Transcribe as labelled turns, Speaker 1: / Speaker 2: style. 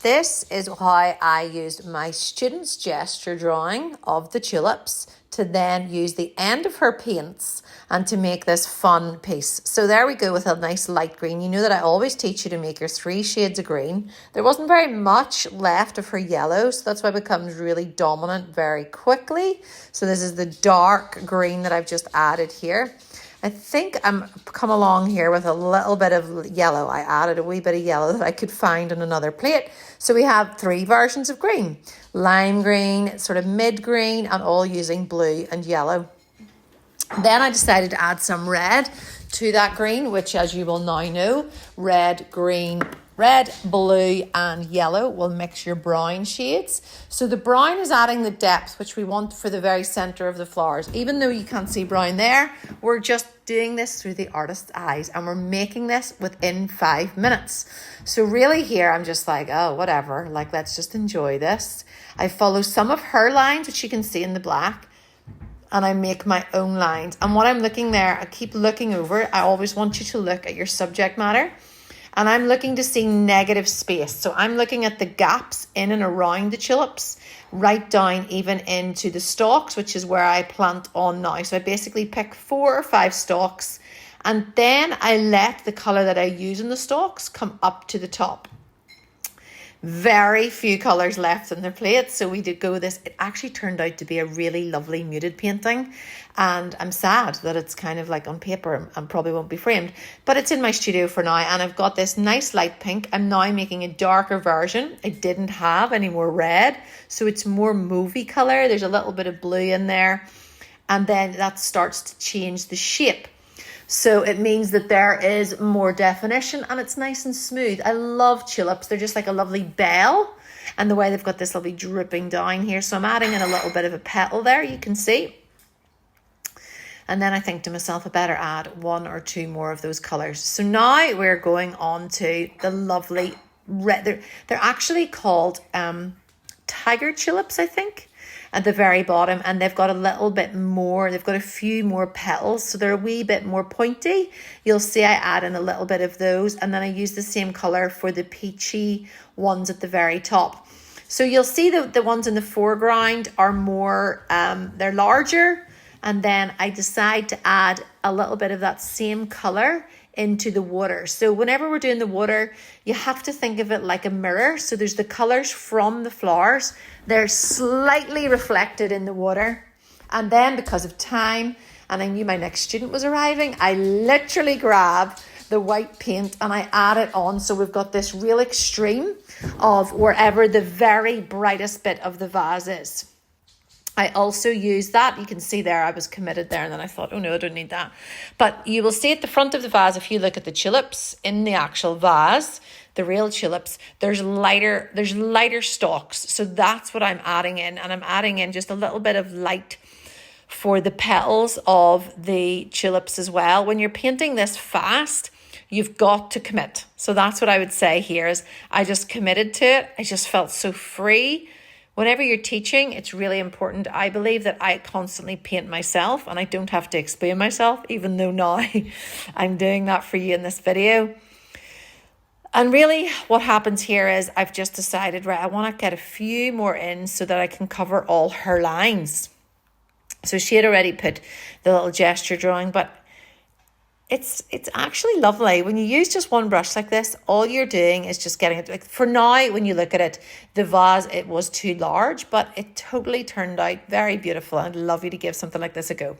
Speaker 1: this is how I used my student's gesture drawing of the tulips to then use the end of her paints and to make this fun piece. So there we go with a nice light green. You know that I always teach you to make your 3 shades of green. There wasn't very much left of her yellow, so that's why it becomes really dominant very quickly. So this is the dark green that I've just added here. I think I'm come along here with a little bit of yellow. I added a wee bit of yellow that I could find on another plate. So we have 3 versions of green: lime green, sort of mid green, and all using blue and yellow. Then I decided to add some red to that green, which, as you will now know, red, green, red, blue and yellow will mix your brown shades. So the brown is adding the depth which we want for the very center of the flowers. Even though you can't see brown there, we're just doing this through the artist's eyes, and we're making this within 5 minutes. So really here I'm just like, oh, whatever, like let's just enjoy this. I follow some of her lines, which you can see in the black, and I make my own lines. And what I'm looking there, I keep looking over it. I always want you to look at your subject matter. And I'm looking to see negative space. So I'm looking at the gaps in and around the tulips, right down even into the stalks, which is where I plant on now. So I basically pick 4 or 5 stalks, and then I let the colour that I use in the stalks come up to the top. Very few colours left in the plate, so we did go with this. It actually turned out to be a really lovely muted painting, and I'm sad that it's kind of like on paper and probably won't be framed, but it's in my studio for now, and I've got this nice light pink. I'm now making a darker version. I didn't have any more red, so it's more mauvey colour. There's a little bit of blue in there, and then that starts to change the shape. So it means that there is more definition and it's nice and smooth. I love tulips. They're just like a lovely bell, and the way they've got this lovely drooping down here. So I'm adding in a little bit of a petal there, you can see. And then I think to myself, I better add 1 or 2 more of those colours. So now we're going on to the lovely red. They're actually called tiger tulips, I think, at the very bottom, and they've got a little bit more, they've got a few more petals, so they're a wee bit more pointy. You'll see I add in a little bit of those, and then I use the same colour for the peachy ones at the very top. So you'll see the ones in the foreground are more, they're larger, and then I decide to add a little bit of that same colour into the water. So whenever we're doing the water, you have to think of it like a mirror. So there's the colours from the flowers, they're slightly reflected in the water, and then because of time, and I knew my next student was arriving, I literally grab the white paint and I add it on. So we've got this real extreme of wherever the very brightest bit of the vase is. I also use that. You can see there I was committed there, and then I thought, oh no, I don't need that. But you will see at the front of the vase, if you look at the tulips in the actual vase, the real tulips, there's lighter stalks. So that's what I'm adding in, and I'm adding in just a little bit of light for the petals of the tulips as well. When you're painting this fast, you've got to commit. So that's what I would say here is I just committed to it. I just felt so free. Whenever you're teaching, it's really important, I believe, that I constantly paint myself and I don't have to explain myself, even though now I'm doing that for you in this video. And really what happens here is I've just decided, right, I want to get a few more in so that I can cover all her lines. So she had already put the little gesture drawing, but it's actually lovely. When you use just one brush like this, all you're doing is just getting it. Like for now, when you look at it, the vase, it was too large, but it totally turned out very beautiful. I'd love you to give something like this a go.